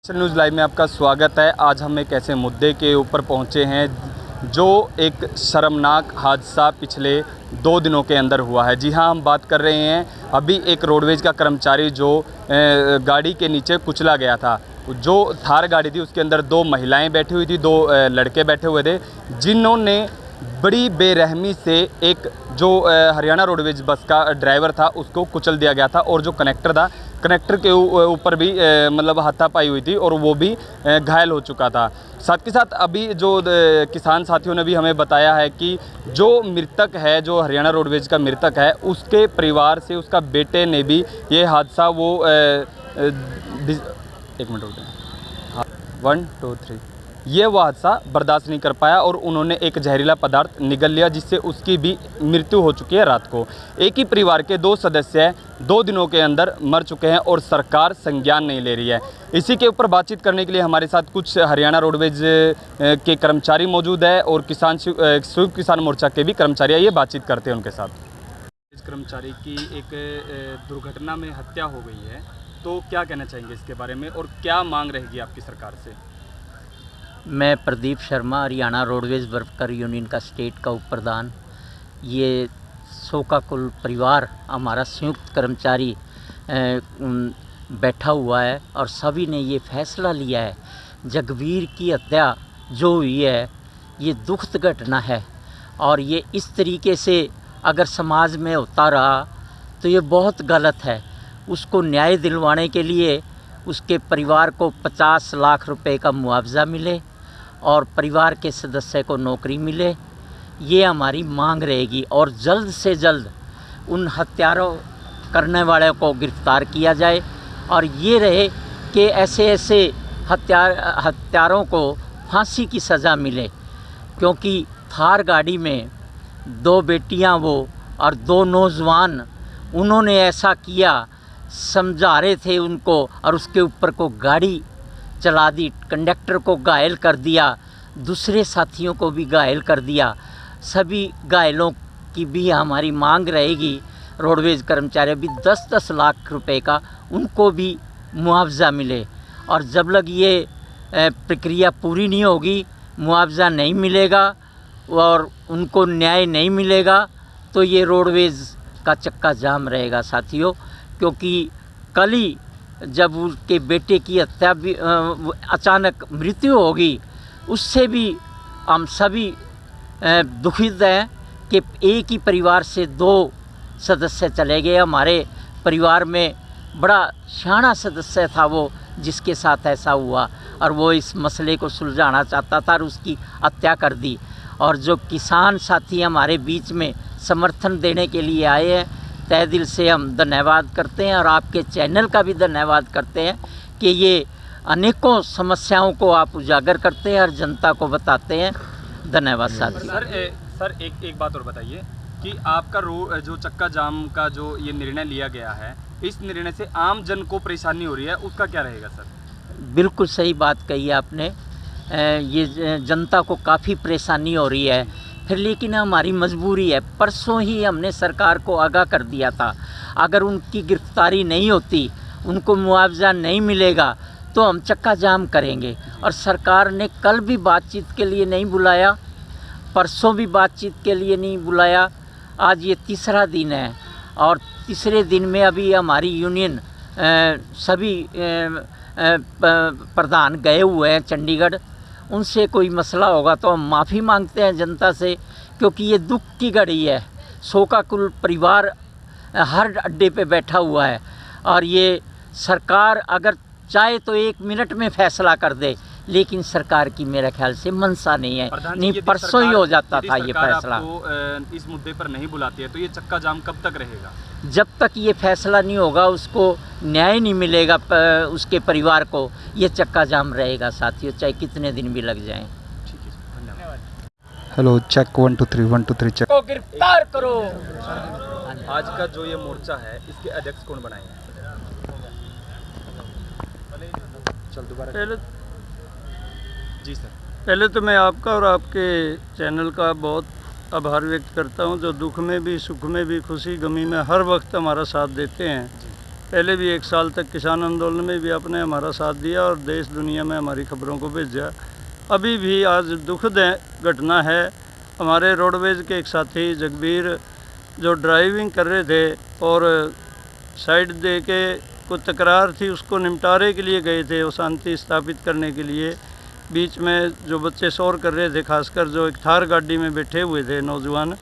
News live में आपका स्वागत है। आज हम एक ऐसे मुद्दे के ऊपर पहुंचे हैं जो एक शर्मनाक हादसा पिछले 2 दिनों के अंदर हुआ है। जी हां, हम बात कर रहे हैं अभी एक रोडवेज का कर्मचारी जो गाड़ी के नीचे कुचला गया था। जो थार गाड़ी थी उसके अंदर 2 महिलाएं बैठी हुई थी, 2 लड़के बैठे हुए थे, जिन्होंने बड़ी बेरहमी से एक जो हरियाणा रोडवेज बस का ड्राइवर था उसको कुचल दिया गया था। और जो कनेक्टर था, कनेक्टर के ऊपर भी मतलब हाथापाई हुई थी और वो भी घायल हो चुका था। साथ के साथ अभी जो किसान साथियों ने भी हमें बताया है कि जो मृतक है, जो हरियाणा रोडवेज का मृतक है, उसके परिवार से उसका बेटे ने भी ये हादसा एक मिनट रुकें, हाँ 1 2 3 ये वो हादसा बर्दाश्त नहीं कर पाया और उन्होंने एक जहरीला पदार्थ निगल लिया, जिससे उसकी भी मृत्यु हो चुकी है रात को। एक ही परिवार के 2 सदस्य 2 दिनों के अंदर मर चुके हैं और सरकार संज्ञान नहीं ले रही है। इसी के ऊपर बातचीत करने के लिए हमारे साथ कुछ हरियाणा रोडवेज के कर्मचारी मौजूद है और संयुक्त किसान मोर्चा के भी कर्मचारी, ये बातचीत करते हैं उनके साथ। इस कर्मचारी की एक दुर्घटना में हत्या हो गई है, तो क्या कहना चाहेंगे इसके बारे में और क्या मांग रहेगी आपकी सरकार से? मैं Pradeep Sharma, Haryana roadways worker union का स्टेट का उप प्रधान। ये शोकाकुल परिवार हमारा संयुक्त कर्मचारी बैठा हुआ है और सभी ने ये फैसला लिया है। जगवीर की हत्या जो हुई है ये दुखद घटना है और ये इस तरीके से अगर समाज में होता रहा तो ये बहुत गलत है। उसको न्याय दिलवाने के लिए उसके परिवार को 50 लाख रुपए का मुआवजा मिले और परिवार के सदस्य को नौकरी मिले, ये हमारी मांग रहेगी। और जल्द से जल्द उन हत्यारों करने वालों को गिरफ्तार किया जाए और ये रहे कि ऐसे हत्यारों को फांसी की सज़ा मिले, क्योंकि थार गाड़ी में 2 बेटियां वो और 2 नौजवान, उन्होंने ऐसा किया, समझा रहे थे उनको और उसके ऊपर को गाड़ी चला दी, कंडक्टर को घायल कर दिया, दूसरे साथियों को भी घायल कर दिया। सभी घायलों की भी हमारी मांग रहेगी। रोडवेज कर्मचारी भी 10-10 लाख रुपए का उनको भी मुआवजा मिले और जब लग ये प्रक्रिया पूरी नहीं होगी, मुआवजा नहीं मिलेगा और उनको न्याय नहीं मिलेगा तो ये रोडवेज का चक्का जाम रहेगा साथियों। क्योंकि कल ही जब उनके बेटे की हत्या भी अचानक मृत्यु होगी, उससे भी हम सभी दुखित हैं कि एक ही परिवार से 2 सदस्य चले गए। हमारे परिवार में बड़ा शाना सदस्य था वो, जिसके साथ ऐसा हुआ और वो इस मसले को सुलझाना चाहता था और उसकी हत्या कर दी। और जो किसान साथी हमारे बीच में समर्थन देने के लिए आए हैं, तहे दिल से हम धन्यवाद करते हैं और आपके चैनल का भी धन्यवाद करते हैं कि ये अनेकों समस्याओं को आप उजागर करते हैं और जनता को बताते हैं। धन्यवाद साथी। सर एक बात और बताइए कि आपका जो चक्का जाम का जो ये निर्णय लिया गया है, इस निर्णय से आम जन को परेशानी हो रही है, उसका क्या रहेगा सर? बिल्कुल सही बात कही आपने। ये जनता को काफ़ी परेशानी हो रही है, फिर लेकिन हमारी मजबूरी है। परसों ही हमने सरकार को आगाह कर दिया था, अगर उनकी गिरफ्तारी नहीं होती, उनको मुआवजा नहीं मिलेगा तो हम चक्का जाम करेंगे। और सरकार ने कल भी बातचीत के लिए नहीं बुलाया, परसों भी बातचीत के लिए नहीं बुलाया, आज ये तीसरा दिन है और तीसरे दिन में अभी हमारी यूनियन सभी प्रधान गए हुए हैं चंडीगढ़। उनसे कोई मसला होगा तो हम माफ़ी मांगते हैं जनता से, क्योंकि ये दुख की घड़ी है। शोकाकुल परिवार हर अड्डे पे बैठा हुआ है और ये सरकार अगर चाहे तो 1 मिनट में फैसला कर दे, लेकिन सरकार की मेरे ख्याल से मंशा नहीं है। नहीं, परसों ही हो जाता था ये फैसला। इस मुद्दे पर नहीं बुलाती है तो ये चक्का जाम कब तक रहेगा? जब तक ये फैसला नहीं होगा, उसको न्याय नहीं मिलेगा उसके परिवार को, ये चक्का जाम रहेगा साथियों, चाहे कितने दिन भी लग जाएं। ठीक है, धन्यवाद। Hello, check 1 2 3 1 2 3 check. को गिरफ्तार करो। आज का जो ये मोर्चा है, इसके अध्यक्ष कौन बनाए हैं? चल दोबारा। जी सर। पहले तो मैं आपका और आपके चैनल का बहुत आभार व्यक्त करता हूं, जो दुख में भी, सुख में भी, खुशी गमी में हर वक्त हमारा साथ देते हैं। पहले भी 1 साल तक किसान आंदोलन में भी आपने हमारा साथ दिया और देश दुनिया में हमारी खबरों को भेजा। अभी भी आज दुखद घटना है, हमारे रोडवेज के एक साथी जगबीर जो ड्राइविंग कर रहे थे और साइड दे के कोई तकरार थी, उसको निपटारे के लिए गए थे, वो शांति स्थापित करने के लिए। बीच में जो बच्चे शोर कर रहे थे, खासकर जो एक थार गाड़ी में बैठे हुए थे नौजवान,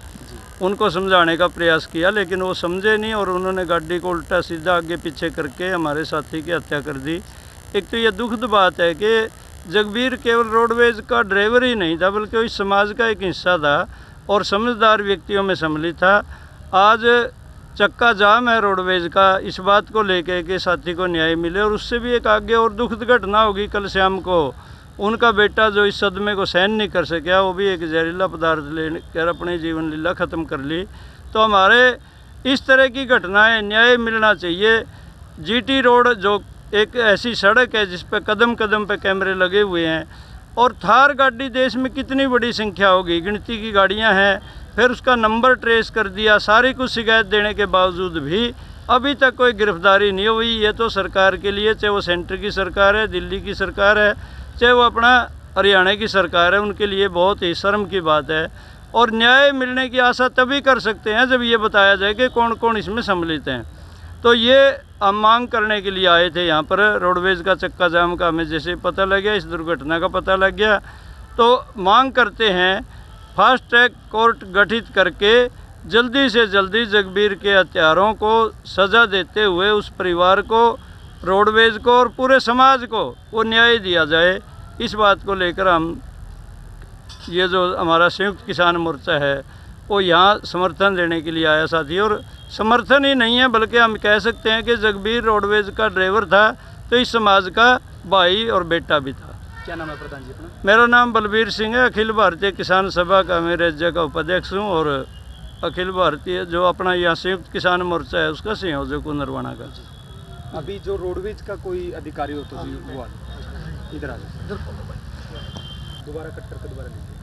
उनको समझाने का प्रयास किया, लेकिन वो समझे नहीं और उन्होंने गाड़ी को उल्टा सीधा आगे पीछे करके हमारे साथी की हत्या कर दी। एक तो ये दुखद बात है कि जगबीर केवल रोडवेज का ड्राइवर ही नहीं था, बल्कि इस समाज का एक हिस्सा था और समझदार व्यक्तियों में सम्मिलित था। आज चक्का जाम है रोडवेज का, इस बात को लेके कि साथी को न्याय मिले। और उससे भी एक आगे और दुखद घटना होगी, कल शाम को उनका बेटा जो इस सदमे को सहन नहीं कर सका, वो भी एक जहरीला पदार्थ लेकर अपनी जीवन लीला ख़त्म कर ली। तो हमारे इस तरह की घटनाएं न्याय मिलना चाहिए। जीटी रोड जो एक ऐसी सड़क है जिस पे कदम कदम पे कैमरे लगे हुए हैं, और थार गाड़ी देश में कितनी बड़ी संख्या होगी, गिनती की गाड़ियां हैं, फिर उसका नंबर ट्रेस कर दिया, सारी कुछ शिकायत देने के बावजूद भी अभी तक कोई गिरफ्तारी नहीं हुई। ये तो सरकार के लिए, चाहे वो सेंटर की सरकार है, दिल्ली की सरकार है, चाहे वो अपना हरियाणा की सरकार है, उनके लिए बहुत ही शर्म की बात है। और न्याय मिलने की आशा तभी कर सकते हैं जब ये बताया जाए कि कौन कौन इसमें सम्मिलित हैं। तो ये हम मांग करने के लिए आए थे यहाँ पर। रोडवेज का चक्का जाम का हमें जैसे पता लग गया, इस दुर्घटना का पता लग गया, तो मांग करते हैं फास्ट ट्रैक कोर्ट गठित करके जल्दी से जल्दी जगबीर के हत्यारों को सज़ा देते हुए उस परिवार को, रोडवेज को और पूरे समाज को वो न्याय दिया जाए। इस बात को लेकर हम ये जो हमारा संयुक्त किसान मोर्चा है वो यहाँ समर्थन देने के लिए आया साथी। और समर्थन ही नहीं है, बल्कि हम कह सकते हैं कि जगबीर रोडवेज का ड्राइवर था, तो इस समाज का भाई और बेटा भी था। क्या नाम है प्रधान जी अपना? मेरा नाम बलबीर सिंह है, अखिल भारतीय किसान सभा का मैं राज्य का उपाध्यक्ष हूँ और अखिल भारतीय जो अपना यहाँ संयुक्त किसान मोर्चा है उसका संयोजक हूँ नरवाना का। अभी जो रोडवेज का कोई अधिकारी हो तो जी वो इधर आ जाए, दोबारा कट करके दोबारा लीजिए।